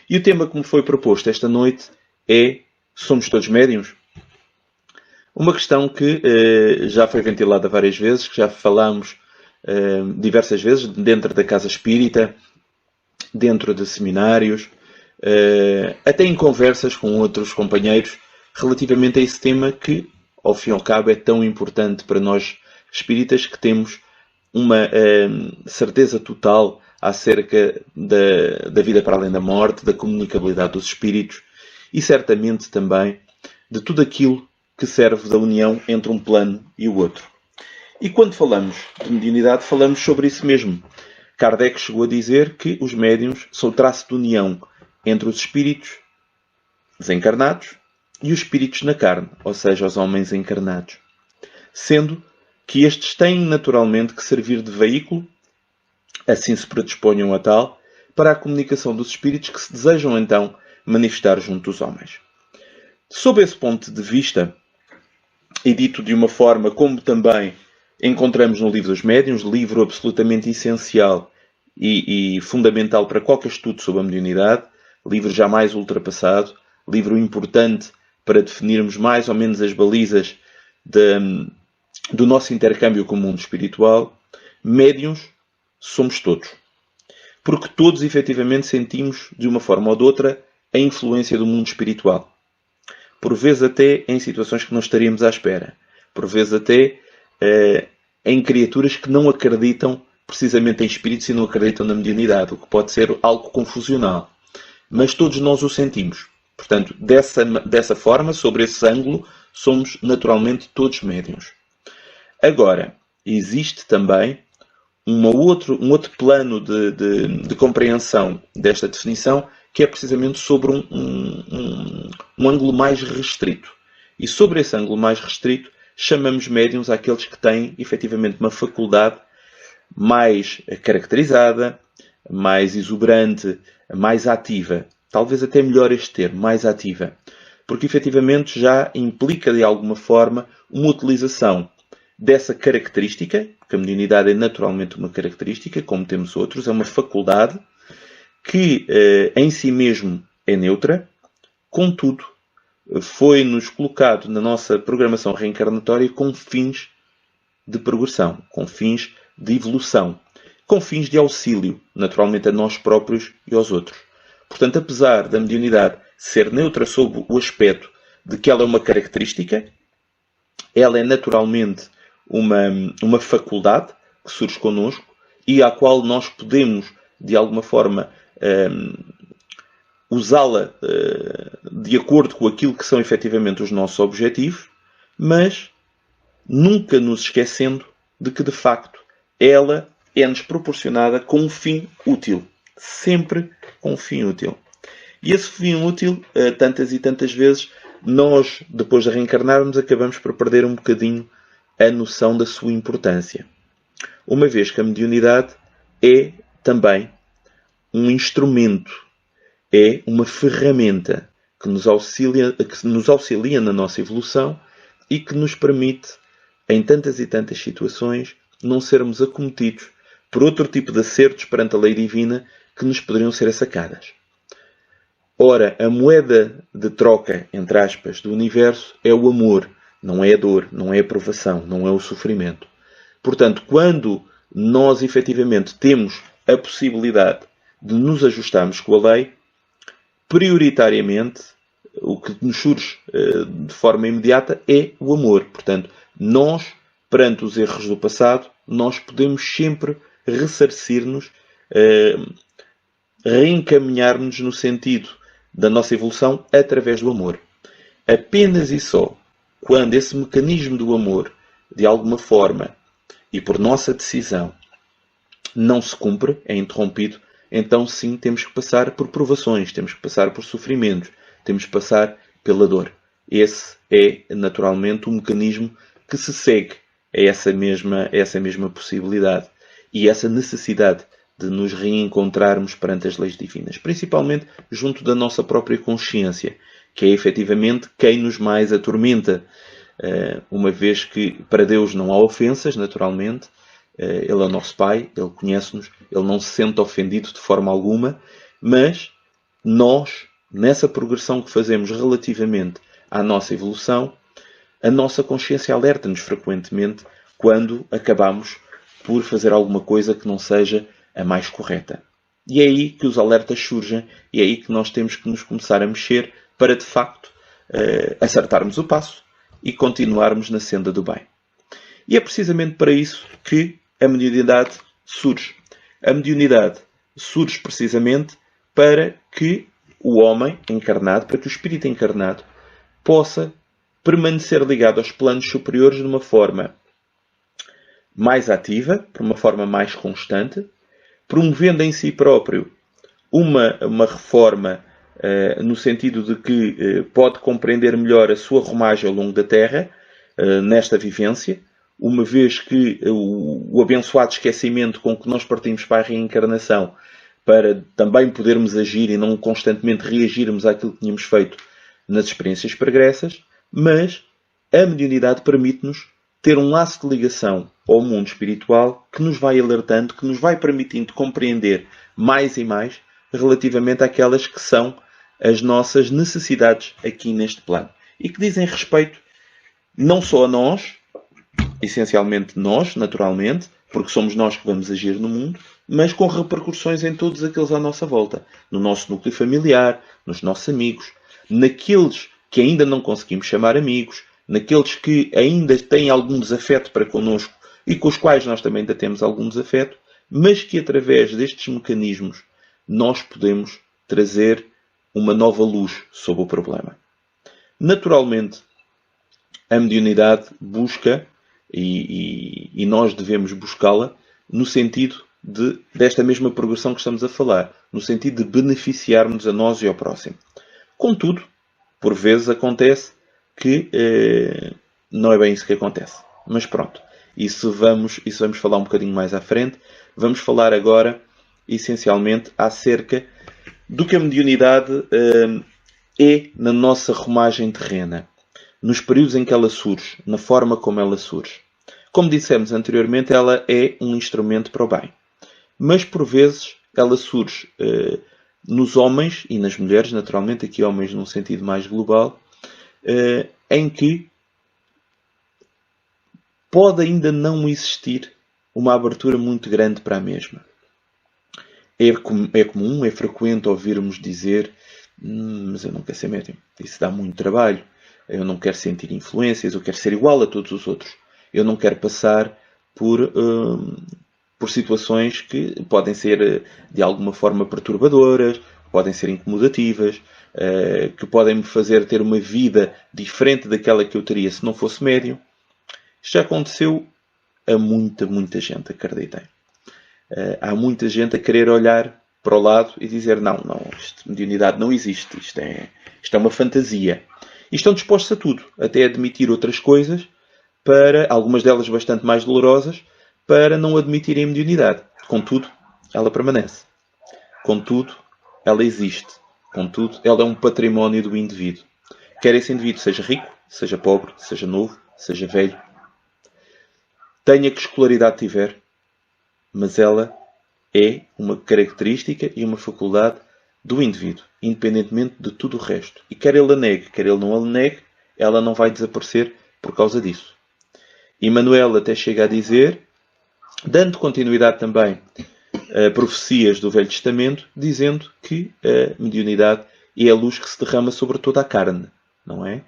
E o tema que me foi proposto esta noite é: somos todos médiuns? Uma questão que já foi ventilada várias vezes, que já falámos diversas vezes, dentro da casa espírita, dentro de seminários, até em conversas com outros companheiros, relativamente a esse tema que, ao fim e ao cabo, é tão importante para nós espíritas, que temos uma certeza total acerca da vida para além da morte, da comunicabilidade dos espíritos e certamente também de tudo aquilo que serve da união entre um plano e o outro. E quando falamos de mediunidade, falamos sobre isso mesmo. Kardec chegou a dizer que os médiuns são o traço de união entre os espíritos desencarnados e os espíritos na carne, ou seja, os homens encarnados. Sendo que estes têm naturalmente que servir de veículo, assim se predisponham a tal, para a comunicação dos espíritos que se desejam então manifestar junto dos homens. Sob esse ponto de vista, e dito de uma forma como também encontramos no Livro dos Médiuns, livro absolutamente essencial e fundamental para qualquer estudo sobre a mediunidade, livro jamais ultrapassado, livro importante para definirmos mais ou menos as balizas do nosso intercâmbio com o mundo espiritual. Médiuns somos todos. Porque todos efetivamente sentimos, de uma forma ou de outra, a influência do mundo espiritual. Por vezes até em situações que não estaríamos à espera. Por vezes até em criaturas que não acreditam precisamente em espíritos e não acreditam na mediunidade, o que pode ser algo confusional. Mas todos nós o sentimos. Portanto, dessa forma, sobre esse ângulo, somos naturalmente todos médiuns. Agora, existe também um outro plano de compreensão desta definição, que é precisamente sobre um ângulo mais restrito. E sobre esse ângulo mais restrito, chamamos médiuns àqueles que têm, efetivamente, uma faculdade mais caracterizada, mais exuberante, mais ativa. Talvez até melhor este termo, mais ativa. Porque, efetivamente, já implica, de alguma forma, uma utilização dessa característica, porque a mediunidade é naturalmente uma característica, como temos outros, é uma faculdade que em si mesmo é neutra, contudo, foi-nos colocado na nossa programação reencarnatória com fins de progressão, com fins de evolução, com fins de auxílio, naturalmente, a nós próprios e aos outros. Portanto, apesar da mediunidade ser neutra sob o aspecto de que ela é uma característica, ela é naturalmente uma faculdade que surge connosco e à qual nós podemos, de alguma forma, usá-la de acordo com aquilo que são efetivamente os nossos objetivos, mas nunca nos esquecendo de que, de facto, ela é-nos proporcionada com um fim útil. Sempre com um fim útil. E esse fim útil, tantas e tantas vezes, nós, depois de reencarnarmos, acabamos por perder um bocadinho a noção da sua importância. Uma vez que a mediunidade é também um instrumento, é uma ferramenta que nos auxilia na nossa evolução e que nos permite, em tantas e tantas situações, não sermos acometidos por outro tipo de acertos perante a lei divina que nos poderiam ser assacadas. Ora, a moeda de troca, entre aspas, do universo é o amor, não é a dor, não é a provação, não é o sofrimento. Portanto, quando nós efetivamente temos a possibilidade de nos ajustarmos com a lei, prioritariamente, o que nos surge de forma imediata é o amor. Portanto, nós, perante os erros do passado, nós podemos sempre ressarcir-nos, reencaminhar-nos no sentido da nossa evolução através do amor. Apenas e só quando esse mecanismo do amor, de alguma forma, e por nossa decisão, não se cumpre, é interrompido, então sim temos que passar por provações, temos que passar por sofrimentos, temos que passar pela dor. Esse é, naturalmente, um mecanismo que se segue a essa mesma possibilidade e essa necessidade de nos reencontrarmos perante as leis divinas, principalmente junto da nossa própria consciência, que é efetivamente quem nos mais atormenta, uma vez que para Deus não há ofensas, naturalmente. Ele é o nosso Pai, Ele conhece-nos, Ele não se sente ofendido de forma alguma, mas nós, nessa progressão que fazemos relativamente à nossa evolução, a nossa consciência alerta-nos frequentemente quando acabamos por fazer alguma coisa que não seja a mais correta. E é aí que os alertas surgem e é aí que nós temos que nos começar a mexer para, de facto, acertarmos o passo e continuarmos na senda do bem. E é precisamente para isso que a mediunidade surge. A mediunidade surge precisamente para que o homem encarnado, para que o espírito encarnado, possa permanecer ligado aos planos superiores de uma forma mais ativa, de uma forma mais constante, promovendo em si próprio uma reforma no sentido de que pode compreender melhor a sua romagem ao longo da Terra, nesta vivência, uma vez que o abençoado esquecimento com que nós partimos para a reencarnação, para também podermos agir e não constantemente reagirmos àquilo que tínhamos feito nas experiências pregressas, mas a mediunidade permite-nos ter um laço de ligação ao mundo espiritual que nos vai alertando, que nos vai permitindo compreender mais e mais relativamente àquelas que são as nossas necessidades aqui neste plano. E que dizem respeito não só a nós, essencialmente nós, naturalmente, porque somos nós que vamos agir no mundo, mas com repercussões em todos aqueles à nossa volta. No nosso núcleo familiar, nos nossos amigos, naqueles que ainda não conseguimos chamar amigos, naqueles que ainda têm algum desafeto para connosco e com os quais nós também ainda temos algum desafeto, mas que através destes mecanismos nós podemos trazer uma nova luz sobre o problema. Naturalmente, a mediunidade busca, e nós devemos buscá-la, no sentido desta mesma progressão que estamos a falar, no sentido de beneficiarmos a nós e ao próximo. Contudo, por vezes acontece que não é bem isso que acontece. Mas pronto, isso vamos falar um bocadinho mais à frente. Vamos falar agora, essencialmente, acerca do que a mediunidade é na nossa romagem terrena, nos períodos em que ela surge, na forma como ela surge. Como dissemos anteriormente, ela é um instrumento para o bem. Mas, por vezes, ela surge nos homens e nas mulheres, naturalmente, aqui homens num sentido mais global, em que pode ainda não existir uma abertura muito grande para a mesma. É comum, é frequente ouvirmos dizer mas eu não quero ser médium, isso dá muito trabalho, eu não quero sentir influências, eu quero ser igual a todos os outros, eu não quero passar por situações que podem ser de alguma forma perturbadoras, podem ser incomodativas, que podem me fazer ter uma vida diferente daquela que eu teria se não fosse médium. Isto já aconteceu a muita gente, acreditem. Há muita gente a querer olhar para o lado e dizer não, mediunidade não existe, isto é uma fantasia. E estão dispostos a tudo, até admitir outras coisas, para algumas delas bastante mais dolorosas, para não admitirem a mediunidade. Contudo, ela permanece. Contudo, ela existe. Contudo, ela é um património do indivíduo. Quer esse indivíduo seja rico, seja pobre, seja novo, seja velho, tenha que escolaridade tiver, mas ela é uma característica e uma faculdade do indivíduo, independentemente de tudo o resto. E quer ele a negue, quer ele não a negue, ela não vai desaparecer por causa disso. E Manuel até chega a dizer, dando continuidade também a profecias do Velho Testamento, dizendo que a mediunidade é a luz que se derrama sobre toda a carne, não é?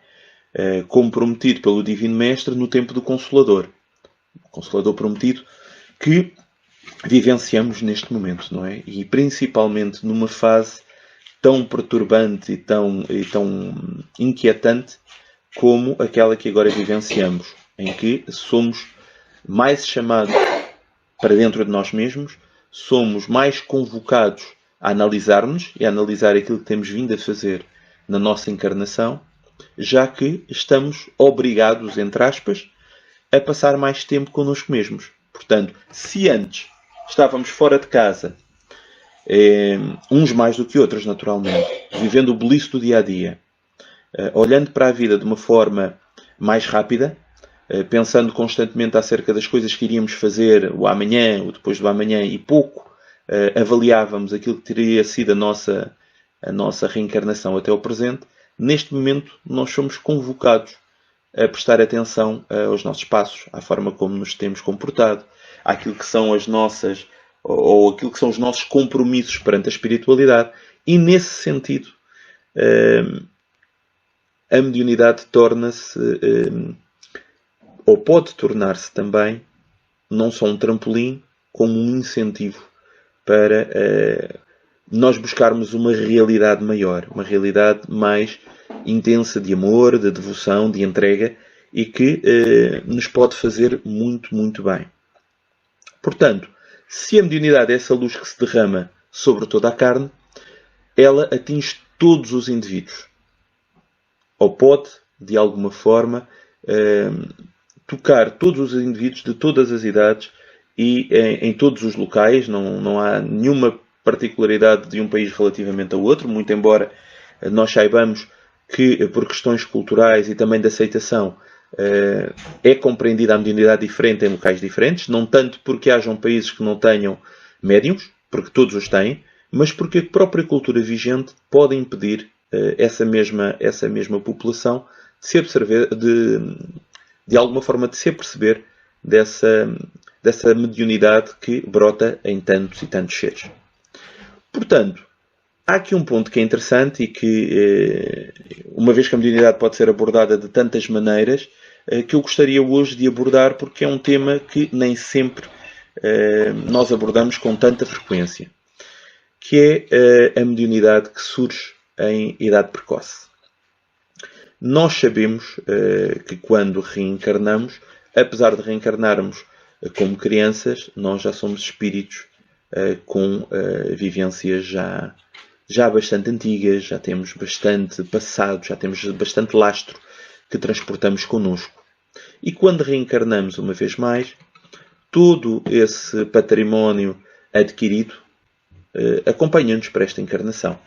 Como prometido pelo Divino Mestre no tempo do Consolador. O Consolador prometido que vivenciamos neste momento, não é? E principalmente numa fase tão perturbante e tão inquietante como aquela que agora vivenciamos, em que somos mais chamados para dentro de nós mesmos, somos mais convocados a analisar-nos e a analisar aquilo que temos vindo a fazer na nossa encarnação, já que estamos obrigados, entre aspas, a passar mais tempo connosco mesmos. Portanto, se antes estávamos fora de casa, uns mais do que outros, naturalmente, vivendo o beliço do dia-a-dia, olhando para a vida de uma forma mais rápida, pensando constantemente acerca das coisas que iríamos fazer o amanhã, o depois do amanhã, e pouco avaliávamos aquilo que teria sido a nossa a nossa reencarnação até o presente, neste momento nós somos convocados a prestar atenção aos nossos passos, à forma como nos temos comportado, àquilo que são as nossas, ou aquilo que são os nossos compromissos perante a espiritualidade, e nesse sentido a mediunidade torna-se, ou pode tornar-se também, não só um trampolim, como um incentivo para nós buscarmos uma realidade maior, uma realidade mais intensa de amor, de devoção, de entrega, e que nos pode fazer muito, muito bem. Portanto, se a mediunidade é essa luz que se derrama sobre toda a carne, ela atinge todos os indivíduos. Ou pode, de alguma forma, tocar todos os indivíduos de todas as idades e em todos os locais. Não há nenhuma particularidade de um país relativamente ao outro, muito embora nós saibamos que, por questões culturais e também de aceitação, é compreendida a mediunidade diferente em locais diferentes, não tanto porque hajam países que não tenham médiuns, porque todos os têm, mas porque a própria cultura vigente pode impedir essa mesma população de se absorver, de alguma forma de se aperceber dessa mediunidade que brota em tantos e tantos seres. Portanto, há aqui um ponto que é interessante e que, uma vez que a mediunidade pode ser abordada de tantas maneiras, que eu gostaria hoje de abordar, porque é um tema que nem sempre nós abordamos com tanta frequência, que é a mediunidade que surge em idade precoce. Nós sabemos que quando reencarnamos, apesar de reencarnarmos como crianças, nós já somos espíritos com vivências já bastante antigas, já temos bastante passado, já temos bastante lastro que transportamos connosco. E quando reencarnamos uma vez mais, todo esse património adquirido acompanha-nos para esta encarnação.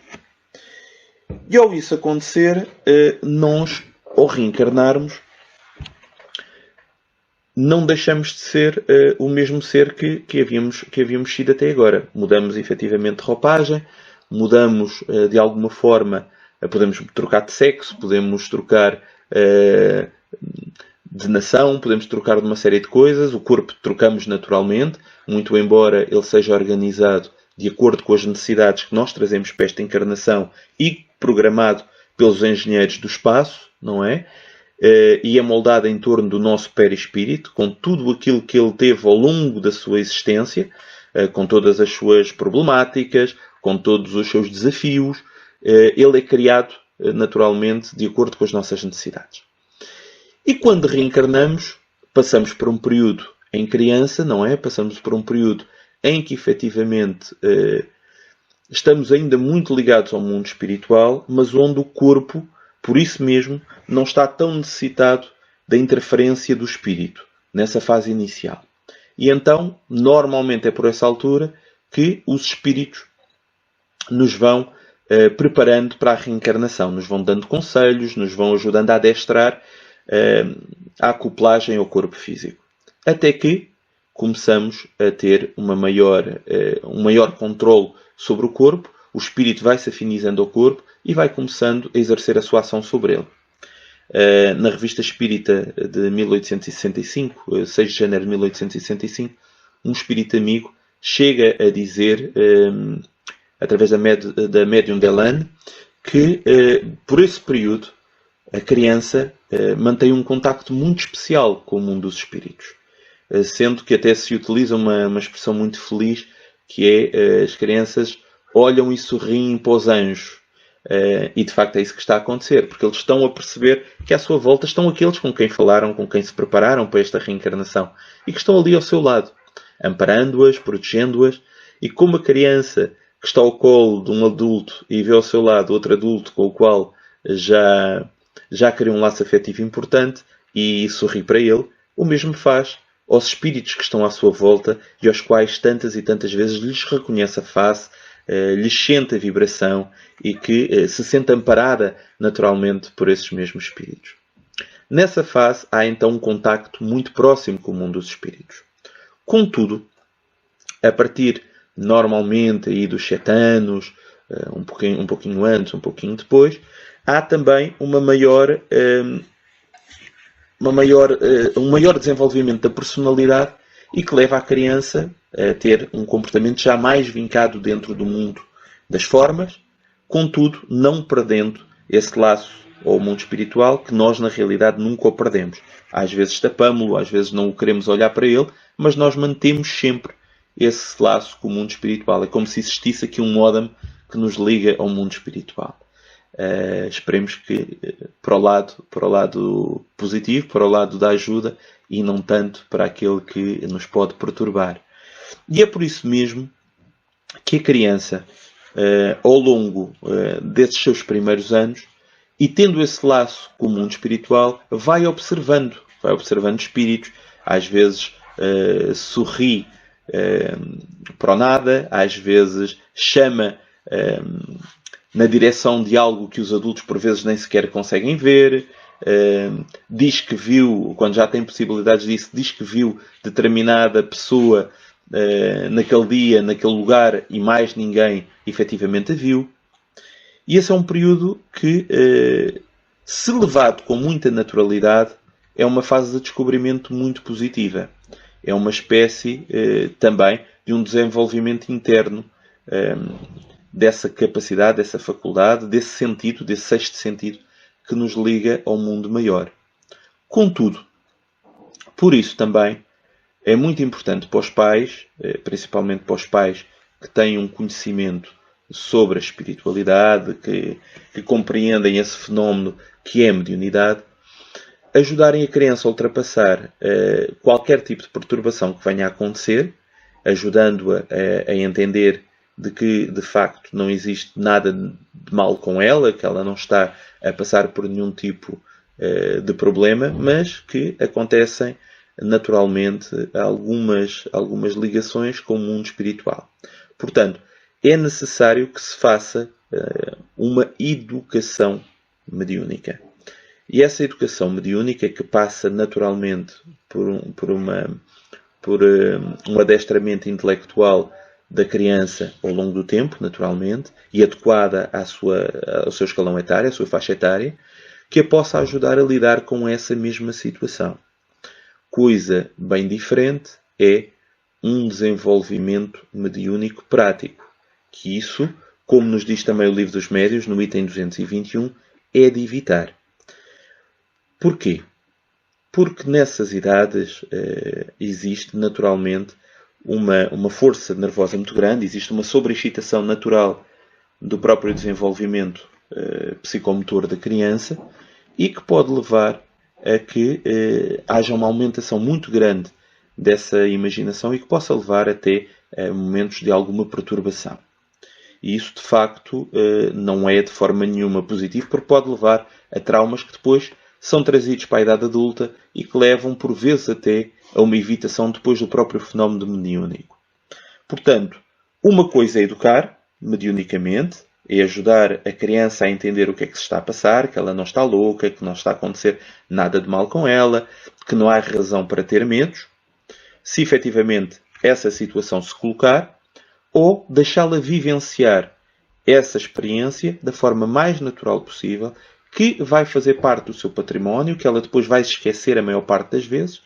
E ao isso acontecer, nós, ao reencarnarmos, não deixamos de ser o mesmo ser que havíamos sido até agora. Mudamos efetivamente de roupagem, mudamos de alguma forma, podemos trocar de sexo, podemos trocar de nação, podemos trocar de uma série de coisas, o corpo trocamos naturalmente, muito embora ele seja organizado de acordo com as necessidades que nós trazemos para esta encarnação e programado pelos engenheiros do espaço, não é? E é moldado em torno do nosso perispírito, com tudo aquilo que ele teve ao longo da sua existência, com todas as suas problemáticas, com todos os seus desafios. Ele é criado naturalmente de acordo com as nossas necessidades. E quando reencarnamos, passamos por um período em criança, não é? Passamos por um período em que efetivamente estamos ainda muito ligados ao mundo espiritual, mas onde o corpo, por isso mesmo, não está tão necessitado da interferência do espírito, nessa fase inicial. E então, normalmente é por essa altura que os espíritos nos vão preparando para a reencarnação, nos vão dando conselhos, nos vão ajudando a adestrar a acoplagem ao corpo físico. Até que começamos a ter um maior controle sobre o corpo, o espírito vai se afinizando ao corpo e vai começando a exercer a sua ação sobre ele. Na Revista Espírita de 1865, 6 de janeiro de 1865, um espírito amigo chega a dizer, através da médium Delane, que por esse período a criança mantém um contacto muito especial com o mundo dos espíritos. Sendo que até se utiliza uma expressão muito feliz, que é as crianças olham e sorriem para os anjos. E de facto é isso que está a acontecer, porque eles estão a perceber que à sua volta estão aqueles com quem falaram, com quem se prepararam para esta reencarnação e que estão ali ao seu lado, amparando-as, protegendo-as. E como a criança que está ao colo de um adulto e vê ao seu lado outro adulto com o qual já criou um laço afetivo importante e sorri para ele, o mesmo faz aos espíritos que estão à sua volta e aos quais tantas e tantas vezes lhes reconhece a face, lhes sente a vibração e que se sente amparada naturalmente por esses mesmos espíritos. Nessa fase há então um contacto muito próximo com o mundo dos espíritos. Contudo, a partir normalmente aí dos 7 anos, um pouquinho antes, um pouquinho depois, há também um maior desenvolvimento da personalidade e que leva a criança a ter um comportamento já mais vincado dentro do mundo das formas, contudo, não perdendo esse laço ao mundo espiritual que nós, na realidade, nunca o perdemos. Às vezes tapamos-lo, às vezes não o queremos olhar para ele, mas nós mantemos sempre esse laço com o mundo espiritual. É como se existisse aqui um módem que nos liga ao mundo espiritual. Esperemos que para o lado positivo, para o lado da ajuda e não tanto para aquele que nos pode perturbar. E é por isso mesmo que a criança, ao longo desses seus primeiros anos, e tendo esse laço com o mundo espiritual, vai observando espíritos, às vezes sorri para o nada, às vezes chama na direção de algo que os adultos por vezes nem sequer conseguem ver, diz que viu, quando já tem possibilidades disso, diz que viu determinada pessoa naquele dia, naquele lugar e mais ninguém efetivamente a viu. E esse é um período que, se levado com muita naturalidade, é uma fase de descobrimento muito positiva. É uma espécie também de um desenvolvimento interno dessa capacidade, dessa faculdade, desse sentido, desse sexto sentido que nos liga ao mundo maior. Contudo, por isso também é muito importante para os pais, principalmente para os pais que têm um conhecimento sobre a espiritualidade, que compreendem esse fenómeno que é a mediunidade, ajudarem a criança a ultrapassar qualquer tipo de perturbação que venha a acontecer, ajudando-a a entender de que, de facto, não existe nada de mal com ela, que ela não está a passar por nenhum tipo de problema, mas que acontecem naturalmente algumas ligações com o mundo espiritual. Portanto, é necessário que se faça uma educação mediúnica. E essa educação mediúnica que passa naturalmente por um adestramento intelectual da criança ao longo do tempo, naturalmente, e adequada ao seu escalão etário, à sua faixa etária, que a possa ajudar a lidar com essa mesma situação. Coisa bem diferente é um desenvolvimento mediúnico prático, que isso, como nos diz também o Livro dos Médiuns, no item 221, é de evitar. Porquê? Porque nessas idades existe naturalmente uma força nervosa muito grande, existe uma sobreexcitação natural do próprio desenvolvimento psicomotor da criança e que pode levar a que haja uma aumentação muito grande dessa imaginação e que possa levar até a momentos de alguma perturbação. E isso, de facto, não é de forma nenhuma positivo, porque pode levar a traumas que depois são trazidos para a idade adulta e que levam, por vezes, até a uma evitação depois do próprio fenómeno mediúnico. Portanto, uma coisa é educar, mediunicamente, é ajudar a criança a entender o que é que se está a passar, que ela não está louca, que não está a acontecer nada de mal com ela, que não há razão para ter medos, se efetivamente essa situação se colocar, ou deixá-la vivenciar essa experiência da forma mais natural possível, que vai fazer parte do seu património, que ela depois vai se esquecer a maior parte das vezes,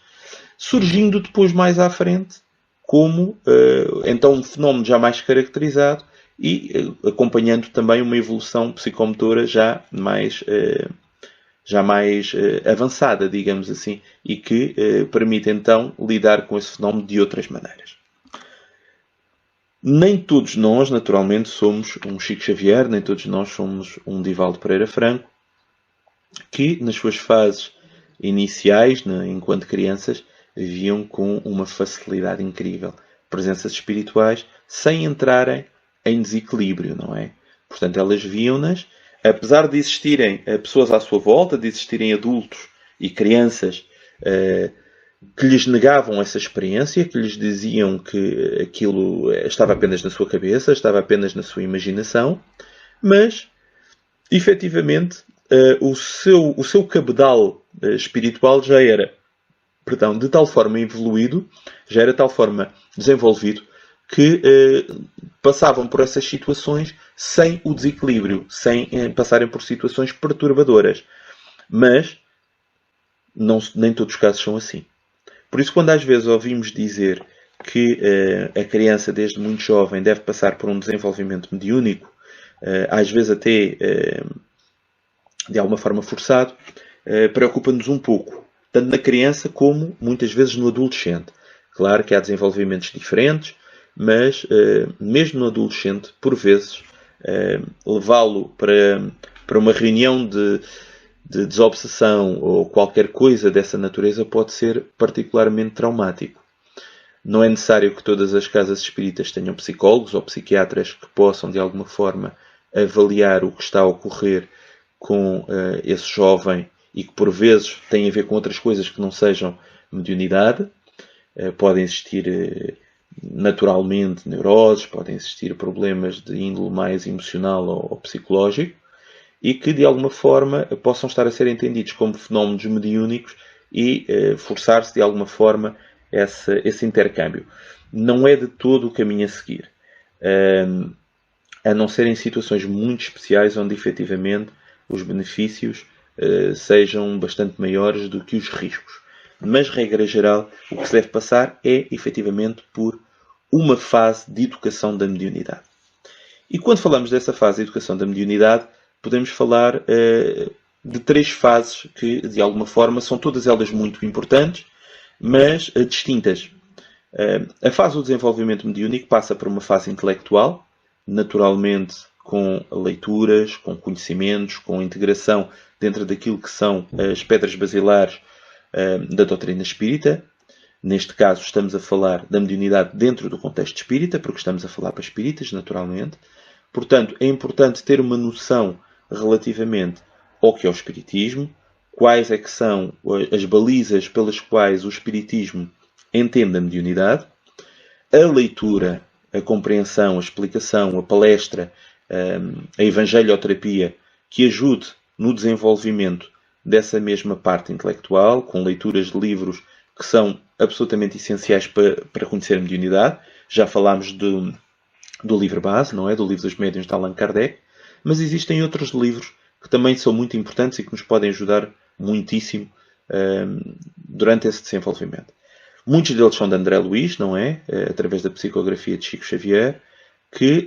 surgindo depois mais à frente como então um fenómeno já mais caracterizado e acompanhando também uma evolução psicomotora já mais avançada, digamos assim, e que permite então lidar com esse fenómeno de outras maneiras. Nem todos nós, naturalmente, somos um Chico Xavier, nem todos nós somos um Divaldo Pereira Franco, que nas suas fases iniciais, enquanto crianças, viam com uma facilidade incrível presenças espirituais sem entrarem em desequilíbrio, não é? Portanto, elas viam-nas, apesar de existirem pessoas à sua volta, de existirem adultos e crianças que lhes negavam essa experiência, que lhes diziam que aquilo estava apenas na sua cabeça, estava apenas na sua imaginação, mas, efetivamente, o seu cabedal espiritual já era, de tal forma evoluído, já era de tal forma desenvolvido, que passavam por essas situações sem o desequilíbrio, sem passarem por situações perturbadoras. Mas nem todos os casos são assim. Por isso, quando às vezes ouvimos dizer que a criança, desde muito jovem, deve passar por um desenvolvimento mediúnico, às vezes até de alguma forma forçado, preocupa-nos um pouco, tanto na criança como muitas vezes no adolescente. Claro que há desenvolvimentos diferentes, mas mesmo no adolescente, por vezes, levá-lo para uma reunião de desobsessão ou qualquer coisa dessa natureza pode ser particularmente traumático. Não é necessário que todas as casas espíritas tenham psicólogos ou psiquiatras que possam, de alguma forma, avaliar o que está a ocorrer com esse jovem e que, por vezes, tem a ver com outras coisas que não sejam mediunidade. Podem existir naturalmente neuroses, podem existir problemas de índole mais emocional ou psicológico e que, de alguma forma, possam estar a ser entendidos como fenómenos mediúnicos e forçar-se, de alguma forma, esse intercâmbio. Não é de todo o caminho a seguir. A não ser em situações muito especiais onde, efetivamente, os benefícios sejam bastante maiores do que os riscos. Mas, regra geral, o que se deve passar é, efetivamente, por uma fase de educação da mediunidade. E quando falamos dessa fase de educação da mediunidade, podemos falar de 3 fases que, de alguma forma, são todas elas muito importantes, mas distintas. A fase do desenvolvimento mediúnico passa por uma fase intelectual, naturalmente com leituras, com conhecimentos, com integração dentro daquilo que são as pedras basilares da doutrina espírita. Neste caso, estamos a falar da mediunidade dentro do contexto espírita, porque estamos a falar para espíritas, naturalmente. Portanto, é importante ter uma noção relativamente ao que é o espiritismo, quais é que são as balizas pelas quais o espiritismo entende a mediunidade, a leitura, a compreensão, a explicação, a palestra, a evangelioterapia que ajude no desenvolvimento dessa mesma parte intelectual, com leituras de livros que são absolutamente essenciais para conhecer a mediunidade. Já falámos do livro base, não é? Do livro dos médiuns de Allan Kardec, mas existem outros livros que também são muito importantes e que nos podem ajudar muitíssimo durante esse desenvolvimento. Muitos deles são de André Luiz, não é? Através da psicografia de Chico Xavier, que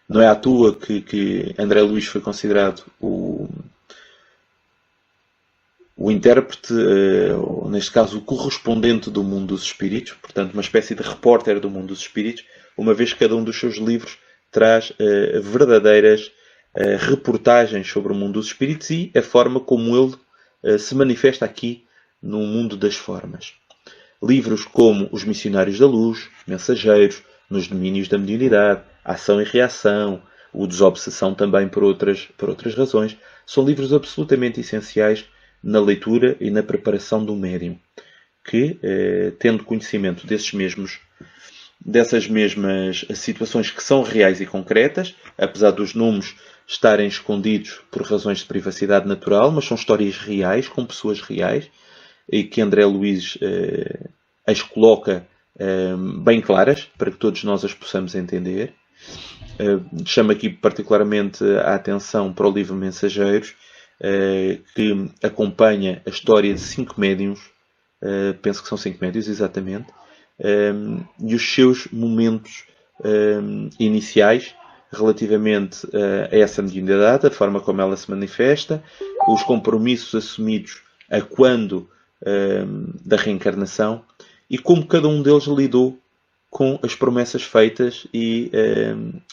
não é à toa que André Luiz foi considerado o intérprete, ou neste caso o correspondente do mundo dos espíritos, portanto uma espécie de repórter do mundo dos espíritos, uma vez que cada um dos seus livros traz verdadeiras reportagens sobre o mundo dos espíritos e a forma como ele se manifesta aqui no mundo das formas. Livros como Os Missionários da Luz, Mensageiros, Nos Domínios da Mediunidade, Ação e Reação, o Desobsessão também por outras razões, são livros absolutamente essenciais na leitura e na preparação do médium, que, tendo conhecimento dessas mesmas situações que são reais e concretas, apesar dos nomes estarem escondidos por razões de privacidade natural, mas são histórias reais, com pessoas reais, e que André Luiz as coloca bem claras, para que todos nós as possamos entender. Chamo aqui particularmente a atenção para o livro Mensageiros, que acompanha a história de 5 médiuns, penso que são 5 médiuns, exatamente, e os seus momentos iniciais relativamente a essa mediunidade, a forma como ela se manifesta, os compromissos assumidos a quando da reencarnação e como cada um deles lidou com as promessas feitas e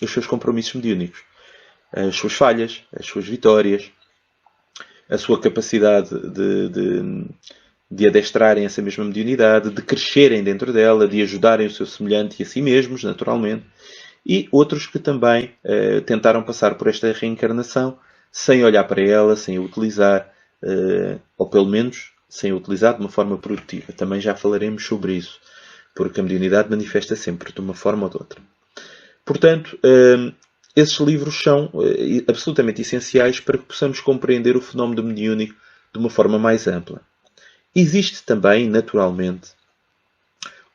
os seus compromissos mediúnicos, as suas falhas, as suas vitórias, a sua capacidade de adestrarem essa mesma mediunidade, de crescerem dentro dela, de ajudarem o seu semelhante e a si mesmos, naturalmente, e outros que também tentaram passar por esta reencarnação sem olhar para ela, sem a utilizar, ou pelo menos sem a utilizar de uma forma produtiva. Também já falaremos sobre isso, porque a mediunidade manifesta sempre de uma forma ou de outra. Portanto, esses livros são absolutamente essenciais para que possamos compreender o fenómeno mediúnico de uma forma mais ampla. Existe também, naturalmente,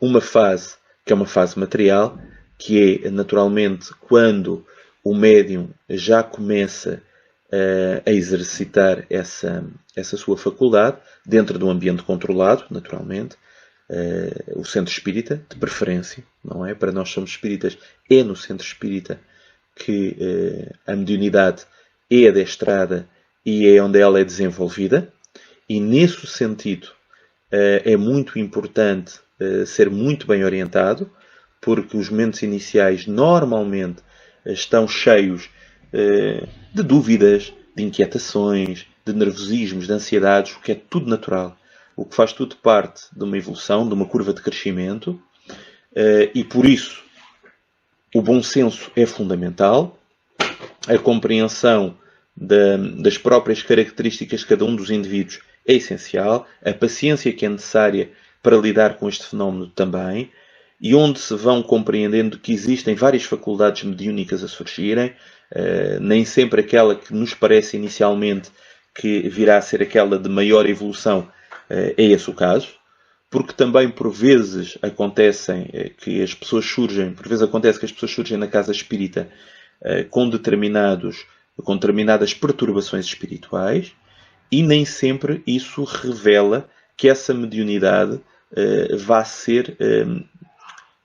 uma fase que é uma fase material, que é naturalmente quando o médium já começa a exercitar essa sua faculdade, dentro de um ambiente controlado, naturalmente, o centro espírita, de preferência, não é? Para nós somos espíritas, é no centro espírita que a mediunidade é adestrada e é onde ela é desenvolvida, e nesse sentido é muito importante ser muito bem orientado, porque os momentos iniciais normalmente estão cheios de dúvidas, de inquietações, de nervosismos, de ansiedades, o que é tudo natural. O que faz tudo parte de uma evolução, de uma curva de crescimento, e por isso o bom senso é fundamental, a compreensão das próprias características de cada um dos indivíduos é essencial, a paciência que é necessária para lidar com este fenómeno também, e onde se vão compreendendo que existem várias faculdades mediúnicas a surgirem, nem sempre aquela que nos parece inicialmente que virá a ser aquela de maior evolução é esse o caso, porque também por vezes acontecem que as pessoas surgem, por vezes acontece que as pessoas surgem na casa espírita com determinadas perturbações espirituais, e nem sempre isso revela que essa mediunidade vá ser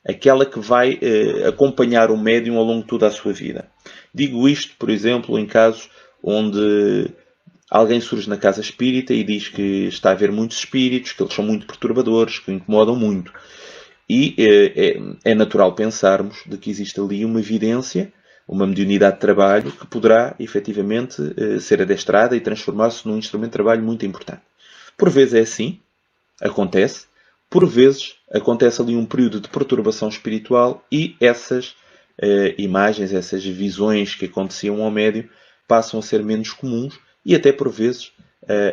aquela que vai acompanhar o médium ao longo de toda a sua vida. Digo isto, por exemplo, em casos onde alguém surge na casa espírita e diz que está a haver muitos espíritos, que eles são muito perturbadores, que o incomodam muito. E é natural pensarmos de que existe ali uma evidência, uma mediunidade de trabalho que poderá efetivamente ser adestrada e transformar-se num instrumento de trabalho muito importante. Por vezes é assim, acontece. Por vezes acontece ali um período de perturbação espiritual e essas imagens, essas visões que aconteciam ao médium passam a ser menos comuns e até por vezes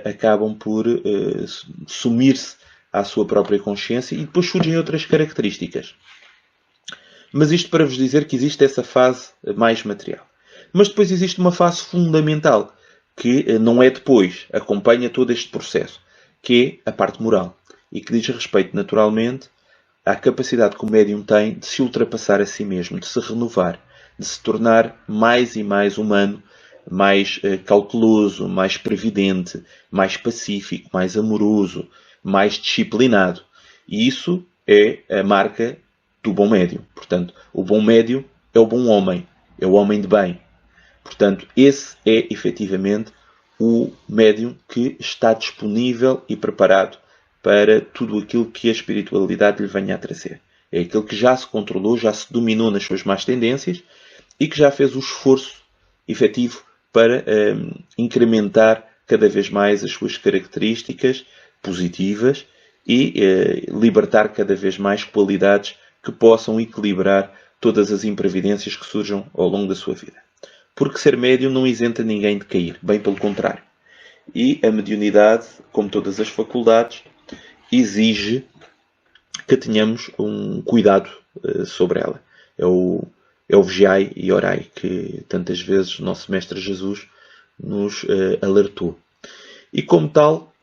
acabam por sumir-se à sua própria consciência, e depois surgem outras características. Mas isto para vos dizer que existe essa fase mais material. Mas depois existe uma fase fundamental, que não é depois, acompanha todo este processo, que é a parte moral, e que diz respeito naturalmente à capacidade que o médium tem de se ultrapassar a si mesmo, de se renovar, de se tornar mais e mais humano, mais cauteloso, mais previdente, mais pacífico, mais amoroso, mais disciplinado. E isso é a marca do bom médium. Portanto, o bom médium é o bom homem, é o homem de bem. Portanto, esse é efetivamente o médium que está disponível e preparado para tudo aquilo que a espiritualidade lhe venha a trazer. É aquele que já se controlou, já se dominou nas suas más tendências e que já fez o esforço efetivo para incrementar cada vez mais as suas características positivas e libertar cada vez mais qualidades que possam equilibrar todas as imprevidências que surjam ao longo da sua vida. Porque ser médium não isenta ninguém de cair, bem pelo contrário. E a mediunidade, como todas as faculdades, exige que tenhamos um cuidado sobre ela. É o vigiai e orai que tantas vezes o nosso Mestre Jesus nos alertou. E como tal,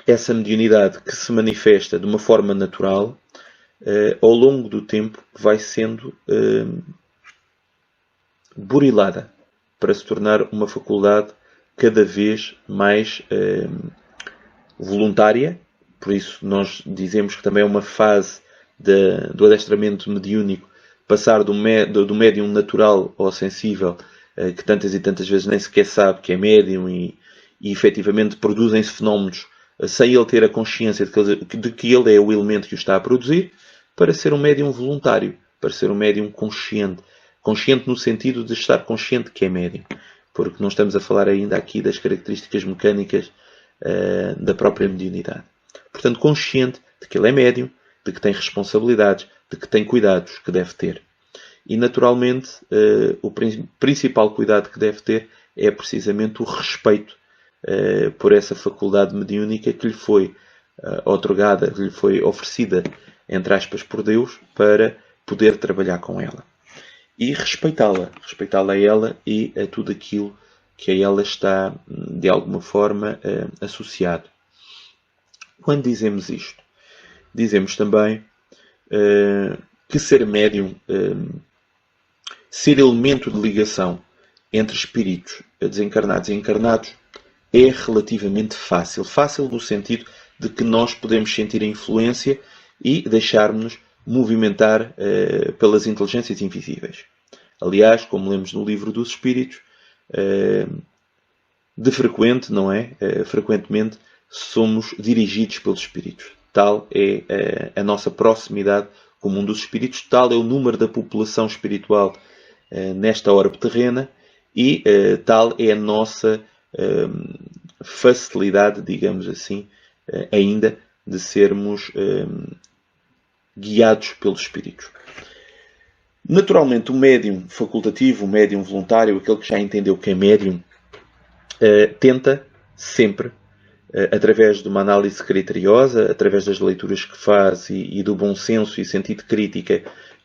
essa mediunidade que se manifesta de uma forma natural, ao longo do tempo vai sendo burilada para se tornar uma faculdade cada vez mais voluntária. Por isso nós dizemos que também é uma fase do adestramento mediúnico, passar do médium natural ao sensível, que tantas e tantas vezes nem sequer sabe que é médium, e efetivamente produzem-se fenómenos sem ele ter a consciência de que ele é o elemento que o está a produzir, para ser um médium voluntário, para ser um médium consciente. Consciente no sentido de estar consciente que é médium. Porque não estamos a falar ainda aqui das características mecânicas da própria mediunidade. Portanto, consciente de que ele é médium, de que tem responsabilidades, de que tem cuidados que deve ter. E, naturalmente, o principal cuidado que deve ter é precisamente o respeito por essa faculdade mediúnica que lhe foi otorgada, que lhe foi oferecida, entre aspas, por Deus, para poder trabalhar com ela. E respeitá-la a ela e a tudo aquilo que a ela está, de alguma forma, associado. Quando dizemos isto, dizemos também que ser médium, ser elemento de ligação entre espíritos desencarnados e encarnados, é relativamente fácil. Fácil no sentido de que nós podemos sentir a influência e deixarmos-nos movimentar pelas inteligências invisíveis. Aliás, como lemos no livro dos Espíritos, de frequente, não é? Frequentemente somos dirigidos pelos Espíritos. Tal é a nossa proximidade com o mundo dos Espíritos, tal é o número da população espiritual nesta orbe terrena e tal é a nossa facilidade, digamos assim, ainda de sermos guiados pelos Espíritos. Naturalmente, o médium facultativo, o médium voluntário, aquele que já entendeu que é médium, tenta sempre, através de uma análise criteriosa, através das leituras que faz e do bom senso e sentido de crítica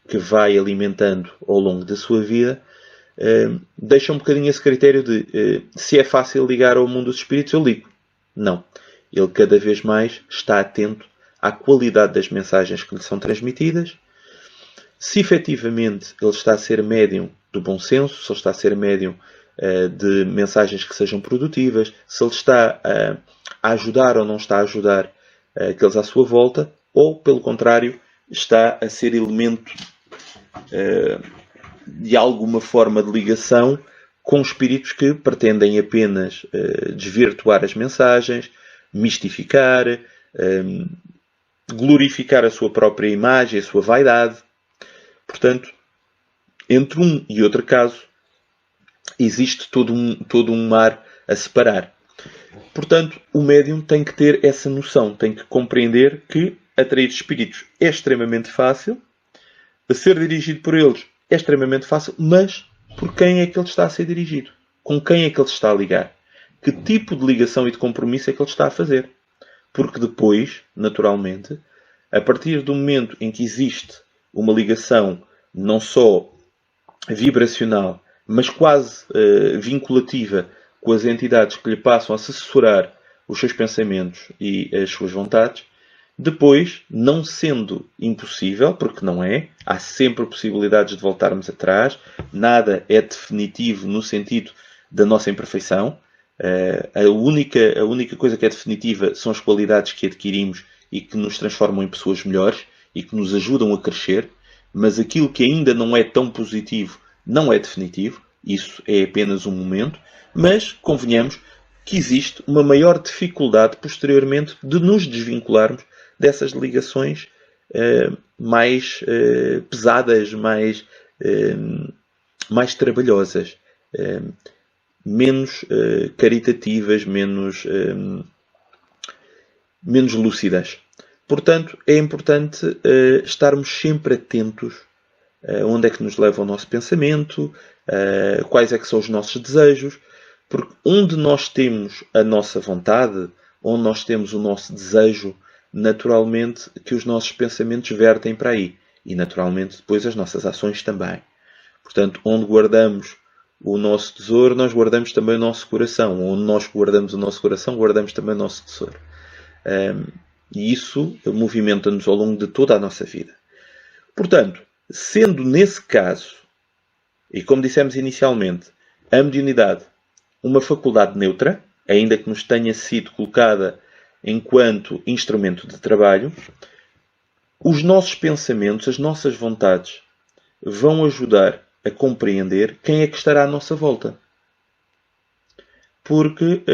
que vai alimentando ao longo da sua vida, deixa um bocadinho esse critério de se é fácil ligar ao mundo dos espíritos, eu ligo. Não. Ele cada vez mais está atento à qualidade das mensagens que lhe são transmitidas. Se efetivamente ele está a ser médium do bom senso, se ele está a ser médium de mensagens que sejam produtivas, se ele está a ajudar ou não está a ajudar aqueles à sua volta, ou, pelo contrário, está a ser elemento de alguma forma de ligação com espíritos que pretendem apenas desvirtuar as mensagens, mistificar, glorificar a sua própria imagem, a sua vaidade. Portanto, entre um e outro caso, existe todo um mar a separar. Portanto, o médium tem que ter essa noção, tem que compreender que atrair espíritos é extremamente fácil, a ser dirigido por eles é extremamente fácil, mas por quem é que ele está a ser dirigido? Com quem é que ele está a ligar? Que tipo de ligação e de compromisso é que ele está a fazer? Porque depois, naturalmente, a partir do momento em que existe uma ligação não só vibracional, mas quase vinculativa com as entidades que lhe passam a assessorar os seus pensamentos e as suas vontades, depois, não sendo impossível, porque não é, há sempre possibilidades de voltarmos atrás, nada é definitivo no sentido da nossa imperfeição, a única coisa que é definitiva são as qualidades que adquirimos e que nos transformam em pessoas melhores e que nos ajudam a crescer, mas aquilo que ainda não é tão positivo não é definitivo, isso é apenas um momento, mas convenhamos que existe uma maior dificuldade posteriormente de nos desvincularmos dessas ligações mais pesadas, mais trabalhosas, menos caritativas, menos lúcidas. Portanto, é importante estarmos sempre atentos a onde é que nos leva o nosso pensamento, quais é que são os nossos desejos, porque onde nós temos a nossa vontade, onde nós temos o nosso desejo, naturalmente que os nossos pensamentos vertem para aí. E naturalmente depois as nossas ações também. Portanto, onde guardamos o nosso tesouro, nós guardamos também o nosso coração. Onde nós guardamos o nosso coração, guardamos também o nosso tesouro. E isso movimenta-nos ao longo de toda a nossa vida. Portanto, sendo nesse caso, e como dissemos inicialmente, a mediunidade uma faculdade neutra, ainda que nos tenha sido colocada enquanto instrumento de trabalho, os nossos pensamentos, as nossas vontades, vão ajudar a compreender quem é que estará à nossa volta. Porque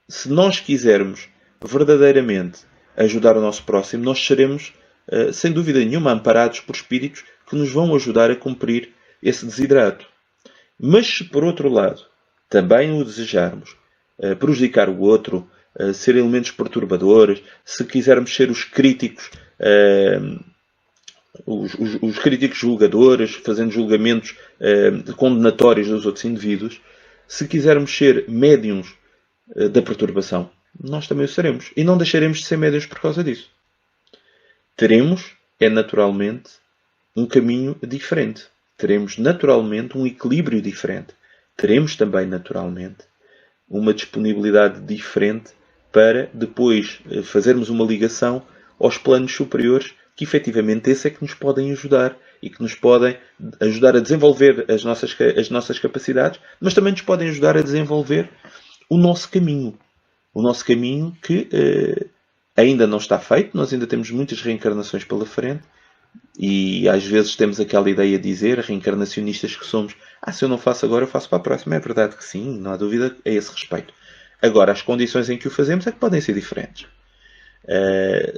se nós quisermos verdadeiramente ajudar o nosso próximo, nós seremos, sem dúvida nenhuma, amparados por espíritos que nos vão ajudar a cumprir esse desidrato. Mas se, por outro lado, também o desejarmos prejudicar o outro, ser elementos perturbadores, se quisermos ser os críticos, os críticos julgadores, fazendo julgamentos condenatórios dos outros indivíduos, se quisermos ser médiuns da perturbação, nós também o seremos. E não deixaremos de ser médiuns por causa disso. Teremos, naturalmente, um caminho diferente. Teremos, naturalmente, um equilíbrio diferente. Teremos também, naturalmente, uma disponibilidade diferente para depois fazermos uma ligação aos planos superiores que efetivamente esse é que nos podem ajudar e que nos podem ajudar a desenvolver as nossas capacidades, mas também nos podem ajudar a desenvolver o nosso caminho. O nosso caminho que ainda não está feito, nós ainda temos muitas reencarnações pela frente e às vezes temos aquela ideia de dizer, reencarnacionistas que somos, se eu não faço agora, eu faço para a próxima. É verdade que sim, não há dúvida a esse respeito. Agora, as condições em que o fazemos é que podem ser diferentes.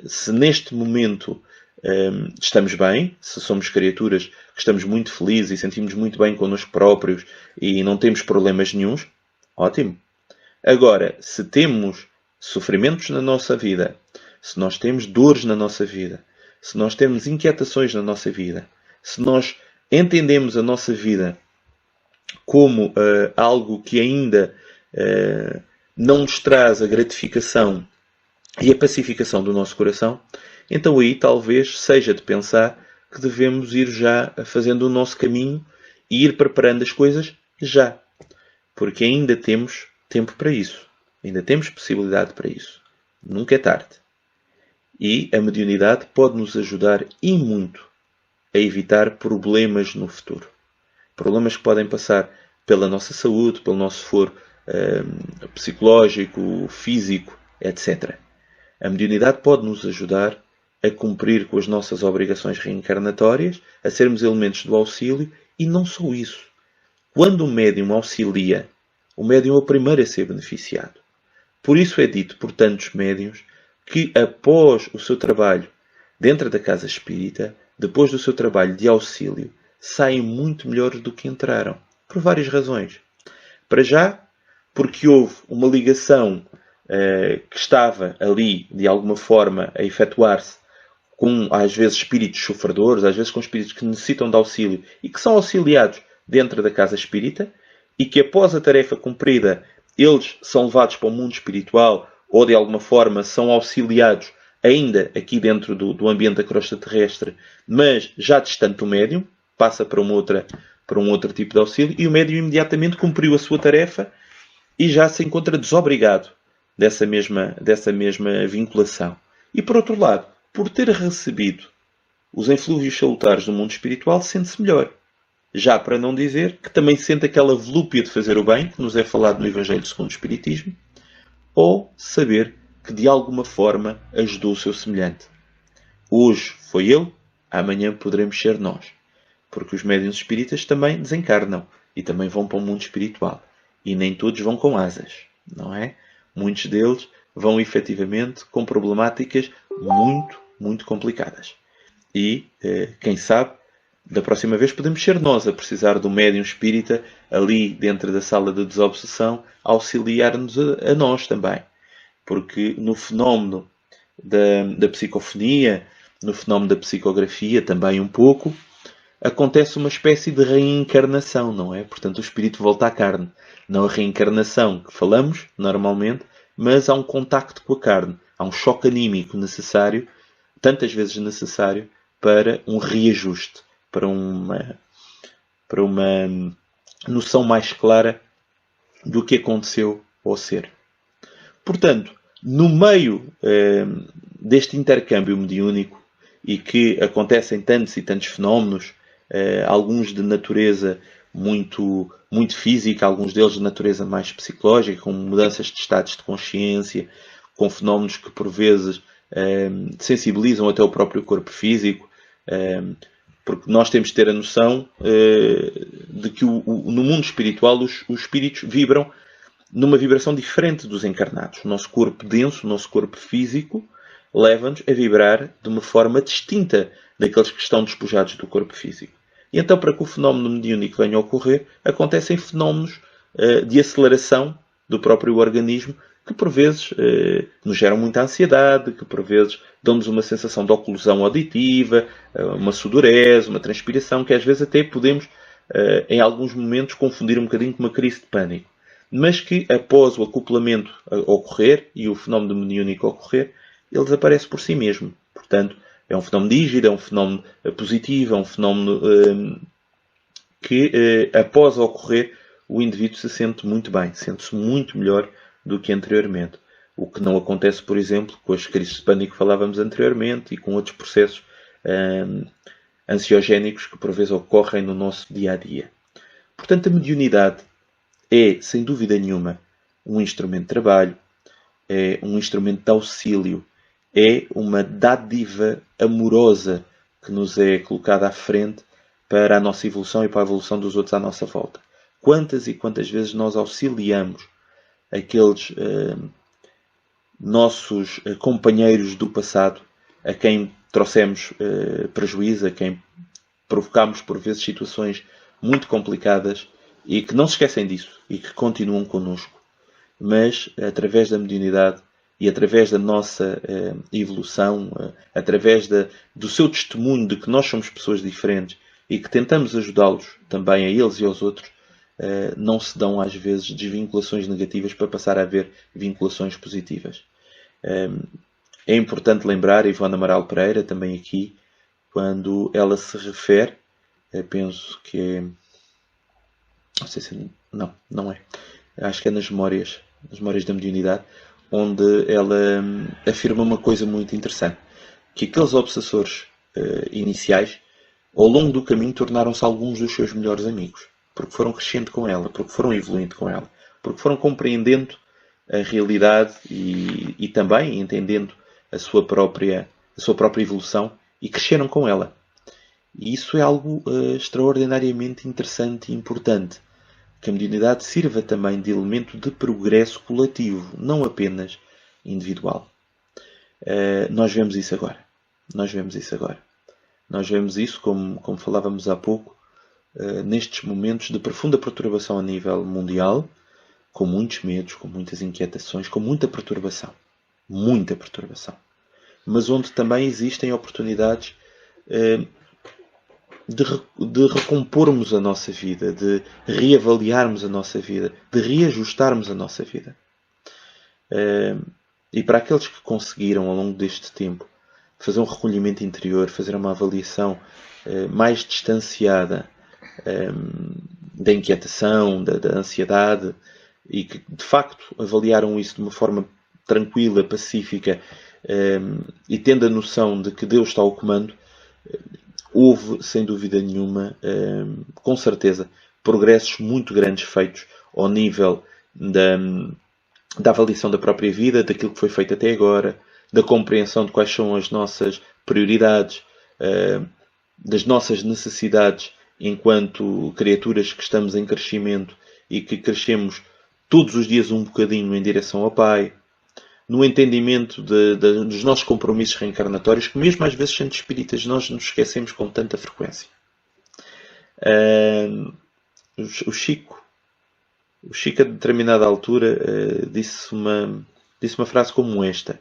Se neste momento estamos bem, se somos criaturas que estamos muito felizes e sentimos muito bem connosco próprios e não temos problemas nenhuns, ótimo. Agora, se temos sofrimentos na nossa vida, se nós temos dores na nossa vida, se nós temos inquietações na nossa vida, se nós entendemos a nossa vida como algo que ainda não nos traz a gratificação e a pacificação do nosso coração, então aí talvez seja de pensar que devemos ir já fazendo o nosso caminho e ir preparando as coisas já. Porque ainda temos tempo para isso. Ainda temos possibilidade para isso. Nunca é tarde. E a mediunidade pode nos ajudar e muito a evitar problemas no futuro. Problemas que podem passar pela nossa saúde, pelo nosso foro psicológico, físico, etc. A mediunidade pode nos ajudar a cumprir com as nossas obrigações reencarnatórias, a sermos elementos do auxílio e não só isso. Quando o médium auxilia, o médium é o primeiro a ser beneficiado. Por isso é dito por tantos médiuns que após o seu trabalho dentro da casa espírita, depois do seu trabalho de auxílio, saem muito melhores do que entraram. Por várias razões. Para já, porque houve uma ligação que estava ali, de alguma forma, a efetuar-se com, às vezes, espíritos sofredores, às vezes com espíritos que necessitam de auxílio e que são auxiliados dentro da casa espírita e que, após a tarefa cumprida, eles são levados para o mundo espiritual ou, de alguma forma, são auxiliados ainda aqui dentro do ambiente da crosta terrestre, mas já distante do médium, passa para um outro tipo de auxílio e o médium imediatamente cumpriu a sua tarefa e já se encontra desobrigado dessa mesma vinculação. E, por outro lado, por ter recebido os inflúvios salutares do mundo espiritual, sente-se melhor. Já para não dizer que também sente aquela volúpia de fazer o bem, que nos é falado no Evangelho segundo o Espiritismo, ou saber que de alguma forma ajudou o seu semelhante. Hoje foi ele, amanhã poderemos ser nós. Porque os médiuns espíritas também desencarnam e também vão para o mundo espiritual. E nem todos vão com asas, não é? Muitos deles vão efetivamente com problemáticas muito, muito complicadas. E, quem sabe, da próxima vez podemos ser nós a precisar do médium espírita ali dentro da sala de desobsessão auxiliar-nos a nós também. Porque no fenómeno da psicofonia, no fenómeno da psicografia também um pouco, acontece uma espécie de reencarnação, não é? Portanto, o espírito volta à carne. Não a reencarnação que falamos, normalmente, mas há um contacto com a carne. Há um choque anímico necessário, tantas vezes necessário, para um reajuste, para uma noção mais clara do que aconteceu ao ser. Portanto, no meio deste intercâmbio mediúnico, e que acontecem tantos e tantos fenómenos, alguns de natureza muito, muito física, alguns deles de natureza mais psicológica, com mudanças de estados de consciência, com fenómenos que por vezes sensibilizam até o próprio corpo físico, porque nós temos de ter a noção de que no mundo espiritual os espíritos vibram numa vibração diferente dos encarnados. O nosso corpo denso, o nosso corpo físico, leva-nos a vibrar de uma forma distinta daqueles que estão despojados do corpo físico. E então, para que o fenómeno mediúnico venha a ocorrer, acontecem fenómenos de aceleração do próprio organismo que, por vezes, nos geram muita ansiedade, que, por vezes, dão-nos uma sensação de oclusão auditiva, uma sudorese, uma transpiração, que às vezes até podemos, em alguns momentos, confundir um bocadinho com uma crise de pânico. Mas que, após o acoplamento ocorrer e o fenómeno mediúnico ocorrer, ele desaparece por si mesmo. Portanto, é um fenómeno rígido, é um fenómeno positivo, é um fenómeno que, após ocorrer, o indivíduo se sente muito bem, sente-se muito melhor do que anteriormente. O que não acontece, por exemplo, com as crises de pânico que falávamos anteriormente e com outros processos ansiogénicos que por vezes ocorrem no nosso dia a dia. Portanto, a mediunidade é, sem dúvida nenhuma, um instrumento de trabalho, é um instrumento de auxílio, é uma dádiva amorosa que nos é colocada à frente para a nossa evolução e para a evolução dos outros à nossa volta. Quantas e quantas vezes nós auxiliamos aqueles nossos companheiros do passado, a quem trouxemos prejuízo, a quem provocámos por vezes situações muito complicadas e que não se esquecem disso e que continuam connosco. Mas através da mediunidade e através da nossa evolução, através do seu testemunho de que nós somos pessoas diferentes e que tentamos ajudá-los também a eles e aos outros, não se dão às vezes desvinculações negativas para passar a haver vinculações positivas. É importante lembrar Ivone Amaral Pereira, também aqui, quando ela se refere, penso que é... Não sei se... Não é. Acho que é nas Memórias da Mediunidade, onde ela afirma uma coisa muito interessante, que aqueles obsessores iniciais, ao longo do caminho, tornaram-se alguns dos seus melhores amigos, porque foram crescendo com ela, porque foram evoluindo com ela, porque foram compreendendo a realidade e também entendendo a sua própria evolução e cresceram com ela. E isso é algo extraordinariamente interessante e importante. Que a mediunidade sirva também de elemento de progresso coletivo, não apenas individual. Nós vemos isso agora. Nós vemos isso, como falávamos há pouco, nestes momentos de profunda perturbação a nível mundial, com muitos medos, com muitas inquietações, com muita perturbação. Muita perturbação. Mas onde também existem oportunidades de recompormos a nossa vida, de reavaliarmos a nossa vida, de reajustarmos a nossa vida. E para aqueles que conseguiram, ao longo deste tempo, fazer um recolhimento interior, fazer uma avaliação mais distanciada da inquietação, da ansiedade, e que, de facto, avaliaram isso de uma forma tranquila, pacífica, e tendo a noção de que Deus está ao comando, houve, sem dúvida nenhuma, com certeza, progressos muito grandes feitos ao nível da avaliação da própria vida, daquilo que foi feito até agora, da compreensão de quais são as nossas prioridades, das nossas necessidades enquanto criaturas que estamos em crescimento e que crescemos todos os dias um bocadinho em direção ao Pai, no entendimento dos nossos compromissos reencarnatórios, que mesmo às vezes sendo espíritas nós nos esquecemos com tanta frequência. O Chico, a determinada altura, disse uma frase como esta: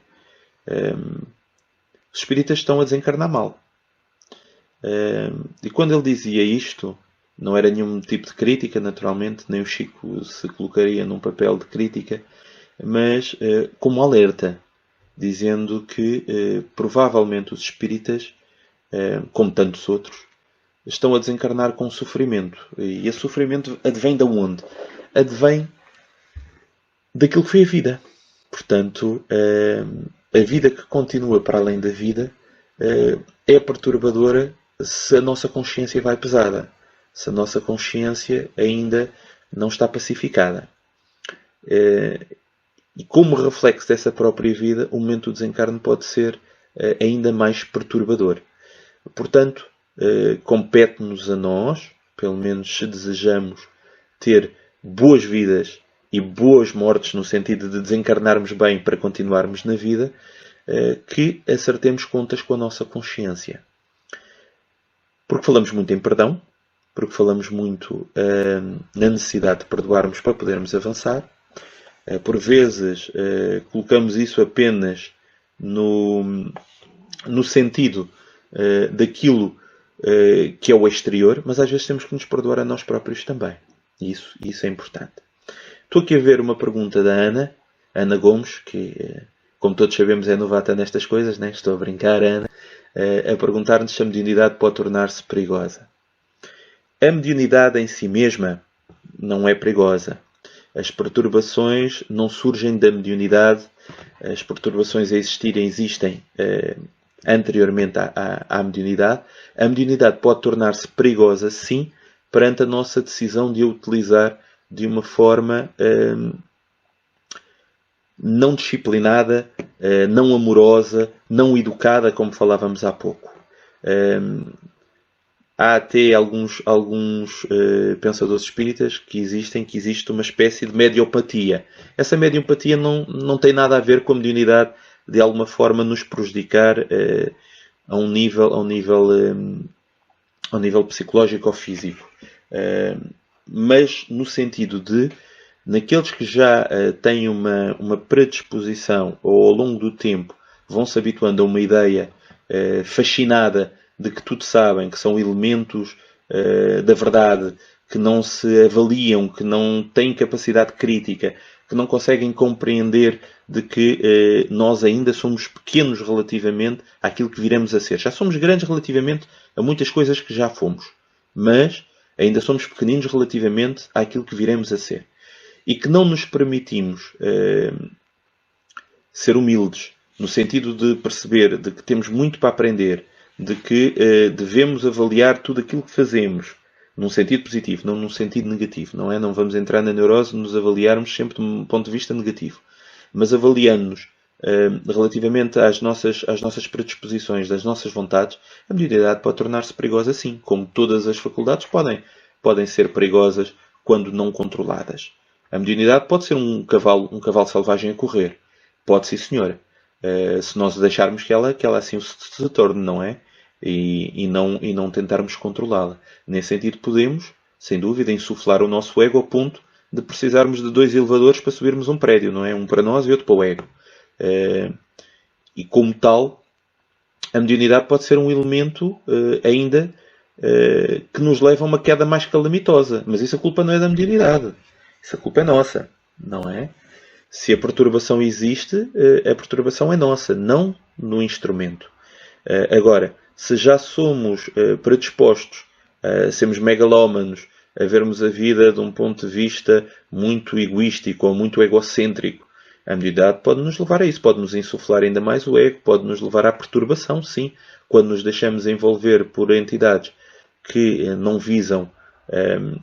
os espíritas estão a desencarnar mal. E quando ele dizia isto, não era nenhum tipo de crítica, naturalmente, nem o Chico se colocaria num papel de crítica, mas como alerta, dizendo que provavelmente os espíritas, como tantos outros, estão a desencarnar com sofrimento. E esse sofrimento advém de onde? Advém daquilo que foi a vida. Portanto, a vida que continua para além da vida é perturbadora se a nossa consciência vai pesada, se a nossa consciência ainda não está pacificada. E como reflexo dessa própria vida, o momento do desencarne pode ser ainda mais perturbador. Portanto, compete-nos a nós, pelo menos se desejamos ter boas vidas e boas mortes, no sentido de desencarnarmos bem para continuarmos na vida, que acertemos contas com a nossa consciência. Porque falamos muito em perdão, porque falamos muito na necessidade de perdoarmos para podermos avançar. Por vezes colocamos isso apenas no sentido daquilo que é o exterior, mas às vezes temos que nos perdoar a nós próprios também. Isso é importante. Estou aqui a ver uma pergunta da Ana Gomes, que, como todos sabemos, é novata nestas coisas, né? Estou a brincar, Ana, a perguntar-nos se a mediunidade pode tornar-se perigosa. A mediunidade em si mesma não é perigosa. As perturbações não surgem da mediunidade. As perturbações a existirem existem anteriormente à mediunidade, a mediunidade pode tornar-se perigosa, sim, perante a nossa decisão de a utilizar de uma forma não disciplinada, não amorosa, não educada, como falávamos há pouco. Há até alguns pensadores espíritas que existe uma espécie de mediopatia. Essa mediopatia não tem nada a ver com a mediunidade de alguma forma nos prejudicar a um nível psicológico ou físico. Mas no sentido de, naqueles que já têm uma predisposição ou ao longo do tempo vão se habituando a uma ideia fascinada de que tudo sabem, que são elementos da verdade, que não se avaliam, que não têm capacidade crítica, que não conseguem compreender de que nós ainda somos pequenos relativamente àquilo que viremos a ser. Já somos grandes relativamente a muitas coisas que já fomos, mas ainda somos pequeninos relativamente àquilo que viremos a ser. E que não nos permitimos ser humildes, no sentido de perceber de que temos muito para aprender, de que devemos avaliar tudo aquilo que fazemos, num sentido positivo, não num sentido negativo, não é? Não vamos entrar na neurose de nos avaliarmos sempre de um ponto de vista negativo, mas avaliando-nos relativamente às nossas predisposições, das nossas vontades, a mediunidade pode tornar-se perigosa sim, como todas as faculdades podem ser perigosas quando não controladas. A mediunidade pode ser um cavalo selvagem a correr. Pode, sim, senhora. Se nós deixarmos que ela assim se torne, não é? E não tentarmos controlá-la. Nesse sentido, podemos, sem dúvida, insuflar o nosso ego ao ponto de precisarmos de 2 elevadores para subirmos um prédio, não é? Um para nós e outro para o ego. E como tal, a mediunidade pode ser um elemento ainda que nos leva a uma queda mais calamitosa. Mas isso a culpa não é da mediunidade. Isso a culpa é nossa, não é? Se a perturbação existe, a perturbação é nossa, não no instrumento. Agora, se já somos predispostos a sermos megalómanos, a vermos a vida de um ponto de vista muito egoístico ou muito egocêntrico, a mediunidade pode nos levar a isso, pode nos insuflar ainda mais o ego, pode nos levar à perturbação, sim, quando nos deixamos envolver por entidades que não visam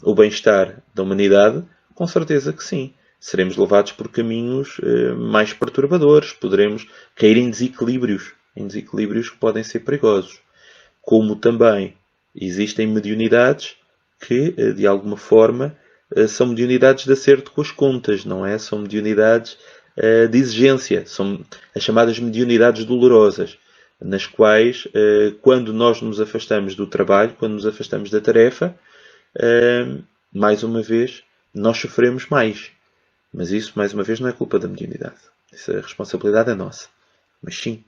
o bem-estar da humanidade, com certeza que sim. Seremos levados por caminhos mais perturbadores, poderemos cair em desequilíbrios que podem ser perigosos. Como também existem mediunidades que, de alguma forma, são mediunidades de acerto com as contas, não é? São mediunidades de exigência, são as chamadas mediunidades dolorosas, nas quais, quando nós nos afastamos do trabalho, quando nos afastamos da tarefa, mais uma vez, nós sofremos mais. Mas isso, mais uma vez, não é culpa da mediunidade. Essa responsabilidade é nossa. Mas sim,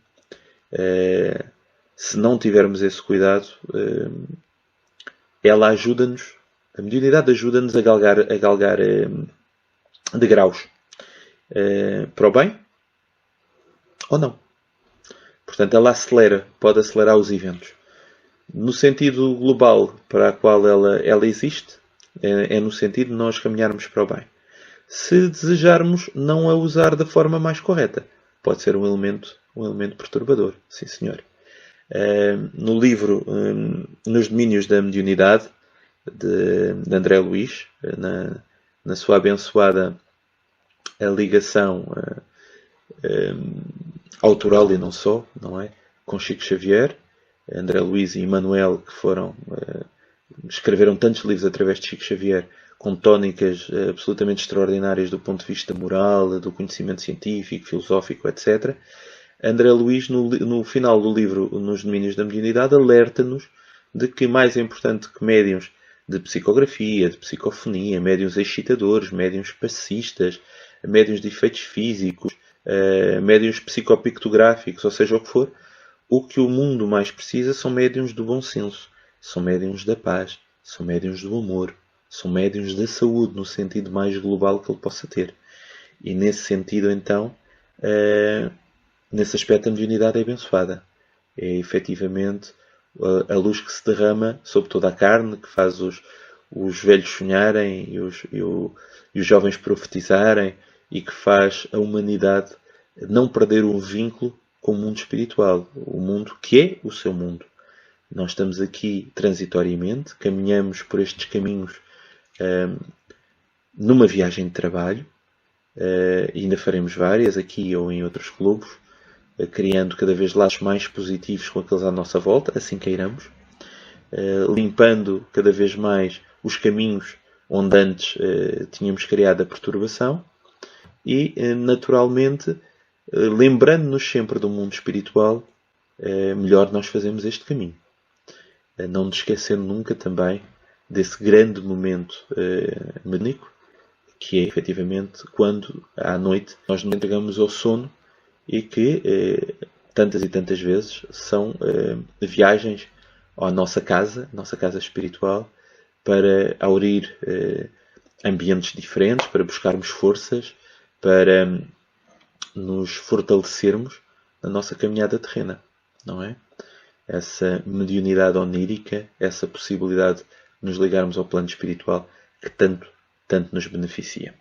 se não tivermos esse cuidado, ela ajuda-nos, a mediunidade ajuda-nos a galgar degraus para o bem ou não. Portanto, ela pode acelerar os eventos. No sentido global para a qual ela existe, é no sentido de nós caminharmos para o bem. Se desejarmos não a usar da forma mais correta, pode ser um elemento perturbador. Sim, senhor. No livro Nos Domínios da Mediunidade, de André Luiz, na sua abençoada ligação autoral e não só, não é? Com Chico Xavier, André Luiz e Emmanuel, que escreveram tantos livros através de Chico Xavier, com tónicas absolutamente extraordinárias do ponto de vista moral, do conhecimento científico, filosófico, etc. André Luiz, no final do livro Nos Domínios da Mediunidade, alerta-nos de que mais é importante que médiuns de psicografia, de psicofonia, médiuns excitadores, médiuns passistas, médiuns de efeitos físicos, médiuns psicopictográficos, ou seja o que for, o que o mundo mais precisa são médiuns do bom senso, são médiuns da paz, são médiuns do amor, são médiuns da saúde, no sentido mais global que ele possa ter. E nesse sentido, então, nesse aspecto, a mediunidade é abençoada. É efetivamente a luz que se derrama sobre toda a carne, que faz os velhos sonharem e os jovens profetizarem, e que faz a humanidade não perder o vínculo com o mundo espiritual, o mundo que é o seu mundo. Nós estamos aqui transitoriamente, caminhamos por estes caminhos numa viagem de trabalho, e ainda faremos várias aqui ou em outros clubes, criando cada vez laços mais positivos com aqueles à nossa volta, assim queiramos, limpando cada vez mais os caminhos onde antes tínhamos criado a perturbação e, naturalmente, lembrando-nos sempre do mundo espiritual, melhor nós fazemos este caminho. Não nos esquecendo nunca também desse grande momento magnífico, que é efetivamente quando à noite nós nos entregamos ao sono e que tantas e tantas vezes são viagens à nossa casa espiritual, para aurir ambientes diferentes, para buscarmos forças, para nos fortalecermos na nossa caminhada terrena, não é? Essa mediunidade onírica, essa possibilidade de nos ligarmos ao plano espiritual que tanto nos beneficia.